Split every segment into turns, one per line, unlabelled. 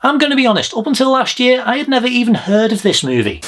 I'm going to be honest, up until last year, I had never even heard of this movie.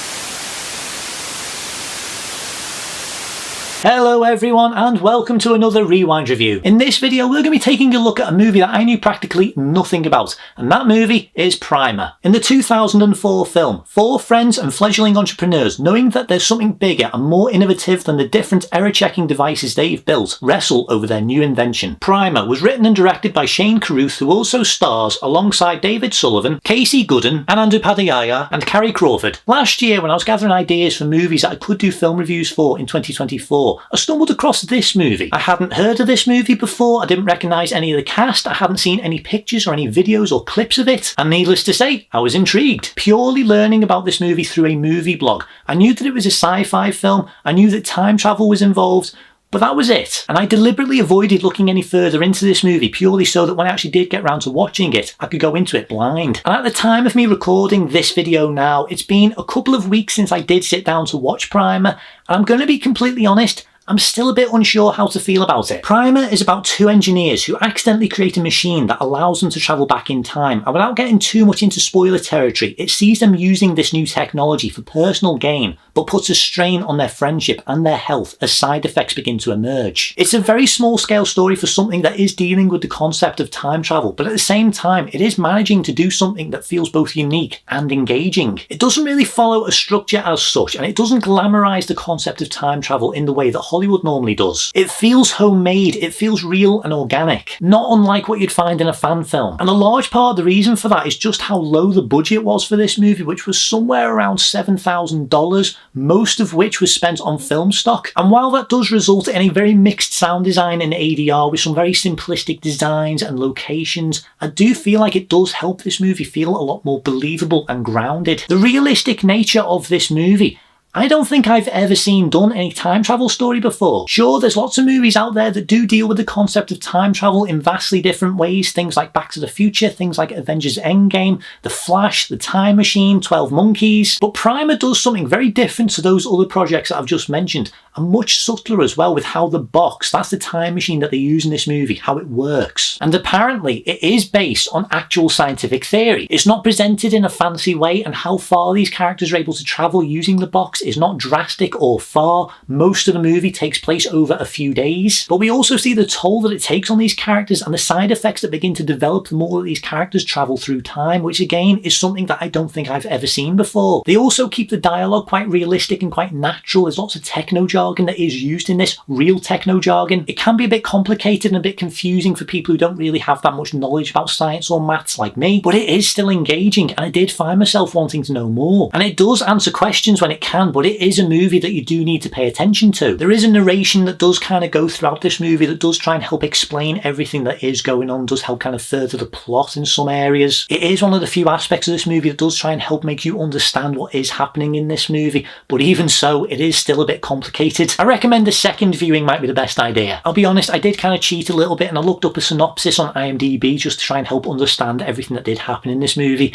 Hello everyone and welcome to another Rewind review. In this video we're going to be taking a look at a movie that I knew practically nothing about, and that movie is Primer. In the 2004 film, four friends and fledgling entrepreneurs, knowing that there's something bigger and more innovative than the different error-checking devices they've built, wrestle over their new invention. Primer was written and directed by Shane Carruth, who also stars alongside David Sullivan, Casey Gooden, Anandu Padayaya and Carrie Crawford. Last year when I was gathering ideas for movies that I could do film reviews for in 2024, I stumbled across this movie. I hadn't heard of this movie before, I didn't recognise any of the cast, I hadn't seen any pictures or any videos or clips of it, and needless to say, I was intrigued. Purely learning about this movie through a movie blog. I knew that it was a sci-fi film, I knew that time travel was involved, but that was it. And I deliberately avoided looking any further into this movie purely so that when I actually did get round to watching it, I could go into it blind. And at the time of me recording this video now, it's been a couple of weeks since I did sit down to watch Primer, and I'm going to be completely honest, I'm still a bit unsure how to feel about it. Primer is about two engineers who accidentally create a machine that allows them to travel back in time, and without getting too much into spoiler territory, it sees them using this new technology for personal gain, but puts a strain on their friendship and their health as side effects begin to emerge. It's a very small scale story for something that is dealing with the concept of time travel, but at the same time it is managing to do something that feels both unique and engaging. It doesn't really follow a structure as such, and it doesn't glamorise the concept of time travel in the way that Hollywood normally does. It feels homemade, it feels real and organic, not unlike what you'd find in a fan film. And a large part of the reason for that is just how low the budget was for this movie, which was somewhere around $7,000, most of which was spent on film stock. And while that does result in a very mixed sound design and ADR with some very simplistic designs and locations, I do feel like it does help this movie feel a lot more believable and grounded. The realistic nature of this movie, I don't think I've ever seen done any time travel story before. Sure, there's lots of movies out there that do deal with the concept of time travel in vastly different ways, things like Back to the Future, things like Avengers Endgame, The Flash, The Time Machine, 12 Monkeys, but Primer does something very different to those other projects that I've just mentioned, and much subtler as well with how the box, that's the time machine that they use in this movie, how it works. And apparently it is based on actual scientific theory. It's not presented in a fancy way, and how far these characters are able to travel using the box is not drastic or far. Most of the movie takes place over a few days, but we also see the toll that it takes on these characters and the side effects that begin to develop the more that these characters travel through time, which again is something that I don't think I've ever seen before. They also keep the dialogue quite realistic and quite natural. There's lots of techno jargon that is used in this, real techno jargon. It can be a bit complicated and a bit confusing for people who don't really have that much knowledge about science or maths like me, but it is still engaging, and I did find myself wanting to know more. And it does answer questions when it can, but it is a movie that you do need to pay attention to. There is a narration that does kind of go throughout this movie that does try and help explain everything that is going on, does help kind of further the plot in some areas. It is one of the few aspects of this movie that does try and help make you understand what is happening in this movie, but even so, it is still a bit complicated. I recommend a second viewing might be the best idea. I'll be honest, I did kind of cheat a little bit and I looked up a synopsis on IMDb just to try and help understand everything that did happen in this movie,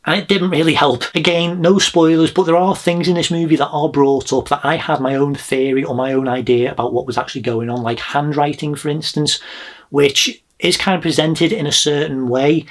and it didn't really help. Again, no spoilers, but there are things in this movie that are brought up that I had my own theory or my own idea about what was actually going on, like handwriting, for instance, which is kind of presented in a certain way,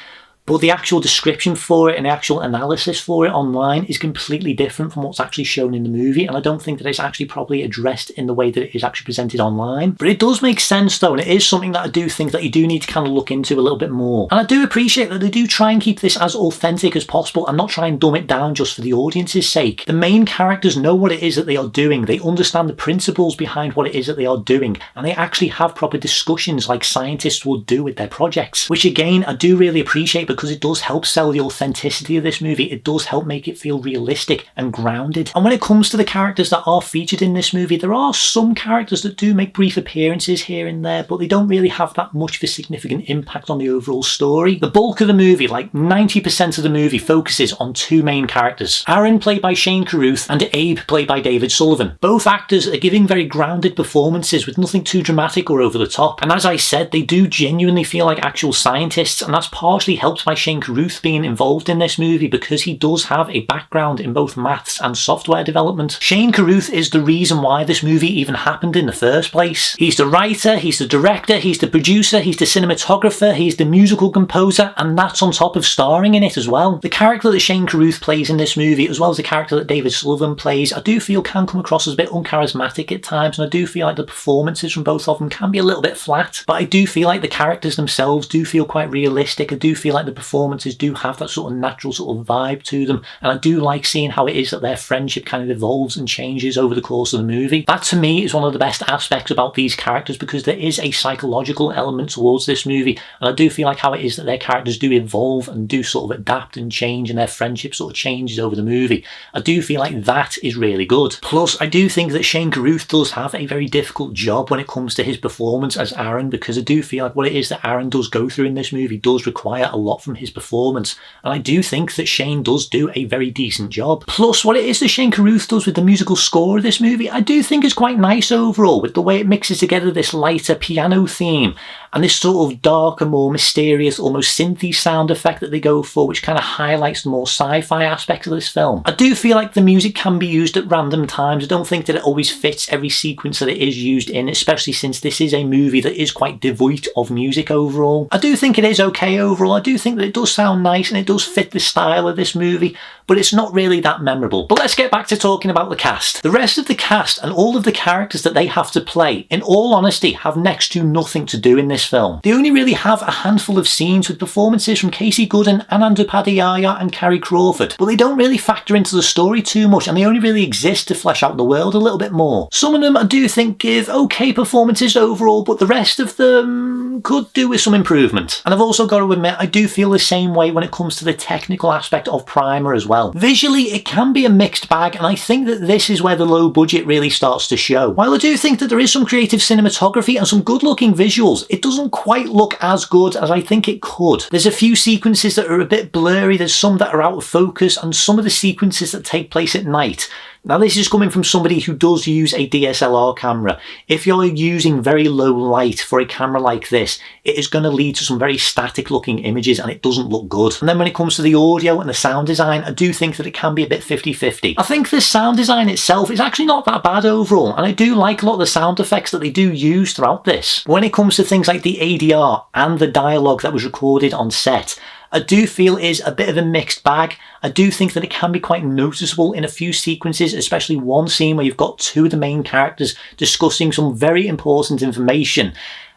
but the actual description for it and the actual analysis for it online is completely different from what's actually shown in the movie, and I don't think that it's actually properly addressed in the way that it is actually presented online. But it does make sense though, and it is something that I do think that you do need to kind of look into a little bit more. And I do appreciate that they do try and keep this as authentic as possible and not try and dumb it down just for the audience's sake. The main characters know what it is that they are doing, they understand the principles behind what it is that they are doing, and they actually have proper discussions like scientists would do with their projects, which again I do really appreciate, because it does help sell the authenticity of this movie. It does help make it feel realistic and grounded. And when it comes to the characters that are featured in this movie, there are some characters that do make brief appearances here and there, but they don't really have that much of a significant impact on the overall story. The bulk of the movie, like 90% of the movie, focuses on two main characters. Aaron, played by Shane Carruth, and Abe, played by David Sullivan. Both actors are giving very grounded performances with nothing too dramatic or over the top, and as I said, they do genuinely feel like actual scientists, and that's partially helped helped by Shane Carruth being involved in this movie because he does have a background in both maths and software development. Shane Carruth is the reason why this movie even happened in the first place. He's the writer, he's the director, he's the producer, he's the cinematographer, he's the musical composer, and that's on top of starring in it as well. The character that Shane Carruth plays in this movie, as well as the character that David Sullivan plays, I do feel can come across as a bit uncharismatic at times, and I do feel like the performances from both of them can be a little bit flat, but I do feel like the characters themselves do feel quite realistic. I do feel like the performances do have that sort of natural sort of vibe to them, and I do like seeing how it is that their friendship kind of evolves and changes over the course of the movie. That to me is one of the best aspects about these characters, because there is a psychological element towards this movie, and I do feel like how it is that their characters do evolve and do sort of adapt and change, and their friendship sort of changes over the movie. I do feel like that is really good. Plus, I do think that Shane Carruth does have a very difficult job when it comes to his performance as Aaron, because I do feel like what it is that Aaron does go through in this movie does require a lot from his performance, and I do think that Shane does do a very decent job. Plus, what it is that Shane Carruth does with the musical score of this movie, I do think is quite nice overall, with the way it mixes together this lighter piano theme and this sort of darker, more mysterious, almost synthy sound effect that they go for, which kind of highlights the more sci-fi aspects of this film. I do feel like the music can be used at random times. I don't think that it always fits every sequence that it is used in, especially since this is a movie that is quite devoid of music overall. I do think it is okay overall. I do think that it does sound nice and it does fit the style of this movie, but it's not really that memorable. But let's get back to talking about the cast. The rest of the cast and all of the characters that they have to play, in all honesty, have next to nothing to do in this film. They only really have a handful of scenes with performances from Casey Gooden, Anand Upadhyaya and Carrie Crawford, but they don't really factor into the story too much, and they only really exist to flesh out the world a little bit more. Some of them I do think give okay performances overall, but the rest of them could do with some improvement. And I've also got to admit, I do feel the same way when it comes to the technical aspect of Primer as well. Visually, it can be a mixed bag, and I think that this is where the low budget really starts to show. While I do think that there is some creative cinematography and some good looking visuals, it doesn't quite look as good as I think it could. There's a few sequences that are a bit blurry, there's some that are out of focus, and some of the sequences that take place at night. Now this is coming from somebody who does use a DSLR camera. If you're using very low light for a camera like this, it is going to lead to some very static looking images and it doesn't look good. And then when it comes to the audio and the sound design, I do think that it can be a bit 50-50. I think the sound design itself is actually not that bad overall, and I do like a lot of the sound effects that they do use throughout this. When it comes to things like the ADR and the dialogue that was recorded on set, I do feel is a bit of a mixed bag. I do think that it can be quite noticeable in a few sequences, especially one scene where you've got two of the main characters discussing some very important information,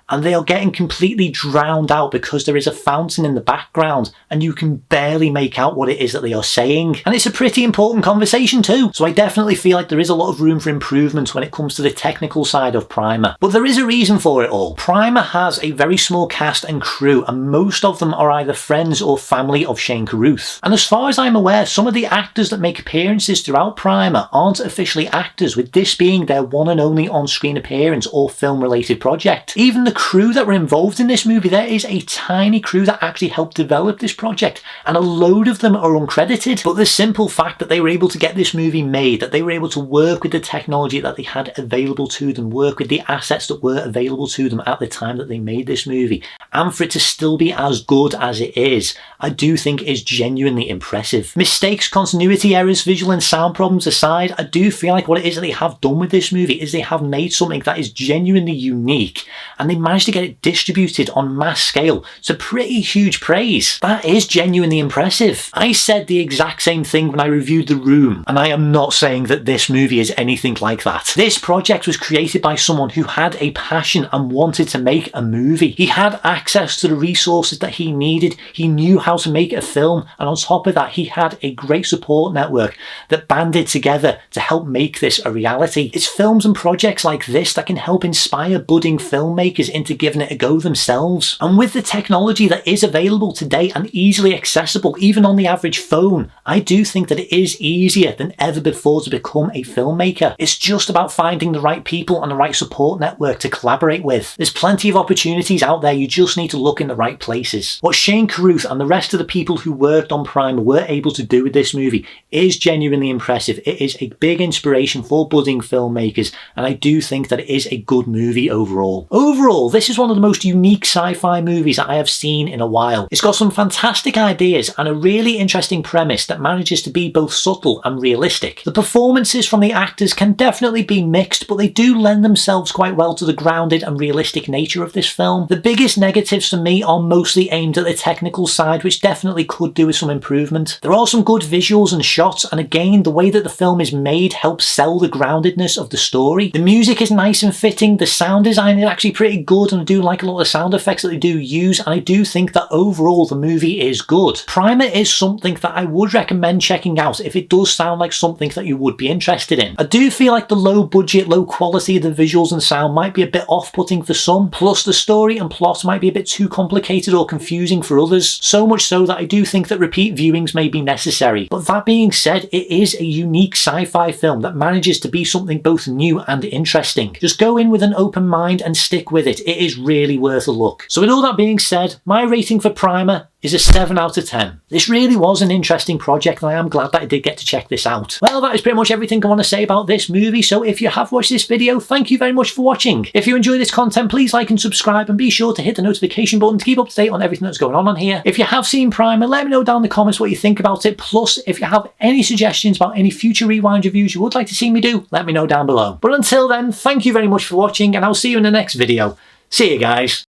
and they are getting completely drowned out because there is a fountain in the background and you can barely make out what it is that they are saying. And it's a pretty important conversation too. So I definitely feel like there is a lot of room for improvement when it comes to the technical side of Primer. But there is a reason for it all. Primer has a very small cast and crew, and most of them are either friends or family of Shane Carruth. And as far as I'm aware, some of the actors that make appearances throughout Primer aren't officially actors, with this being their one and only on-screen appearance or film-related project. Even the crew that were involved in this movie, there is a tiny crew that actually helped develop this project, and a load of them are uncredited. But the simple fact that they were able to get this movie made, that they were able to work with the technology that they had available to them, work with the assets that were available to them at the time that they made this movie, and for it to still be as good as it is, I do think is genuinely impressive. Mistakes, continuity errors, visual and sound problems aside, I do feel like what it is that they have done with this movie is they have made something that is genuinely unique, and they managed to get it distributed on mass scale to pretty huge praise. That is genuinely impressive. I said the exact same thing when I reviewed The Room, and I am not saying that this movie is anything like that. This project was created by someone who had a passion and wanted to make a movie. He had access to the resources that he needed, he knew how to make a film, and on top of that he had a great support network that banded together to help make this a reality. It's films and projects like this that can help inspire budding filmmakers into giving it a go themselves. And with the technology that is available today and easily accessible even on the average phone, I do think that it is easier than ever before to become a filmmaker. It's just about finding the right people and the right support network to collaborate with. There's plenty of opportunities out there, you just need to look in the right places. What Shane Carruth and the rest of the people who worked on Primer were able to do with this movie is genuinely impressive. It is a big inspiration for budding filmmakers, and I do think that it is a good movie overall. Overall, overall, this is one of the most unique sci-fi movies that I have seen in a while. It's got some fantastic ideas and a really interesting premise that manages to be both subtle and realistic. The performances from the actors can definitely be mixed, but they do lend themselves quite well to the grounded and realistic nature of this film. The biggest negatives for me are mostly aimed at the technical side, which definitely could do with some improvement. There are some good visuals and shots, and again, the way that the film is made helps sell the groundedness of the story. The music is nice and fitting, the sound design is actually pretty good, and I do like a lot of the sound effects that they do use, and I do think that overall the movie is good. Primer is something that I would recommend checking out if it does sound like something that you would be interested in. I do feel like the low budget, low quality of the visuals and sound might be a bit off-putting for some, plus the story and plot might be a bit too complicated or confusing for others, so much so that I do think that repeat viewings may be necessary. But that being said, it is a unique sci-fi film that manages to be something both new and interesting. Just go in with an open mind and stick with it. It is really worth a look. So with all that being said, my rating for Primer is a 7 out of 10. This really was an interesting project, and I am glad that I did get to check this out. Well, that is pretty much everything I want to say about this movie, so if you have watched this video, thank you very much for watching. If you enjoy this content, please like and subscribe, and be sure to hit the notification button to keep up to date on everything that's going on here. If you have seen Primer, let me know down in the comments what you think about it, plus if you have any suggestions about any future Rewind reviews you would like to see me do, let me know down below. But until then, thank you very much for watching, and I'll see you in the next video. See you guys.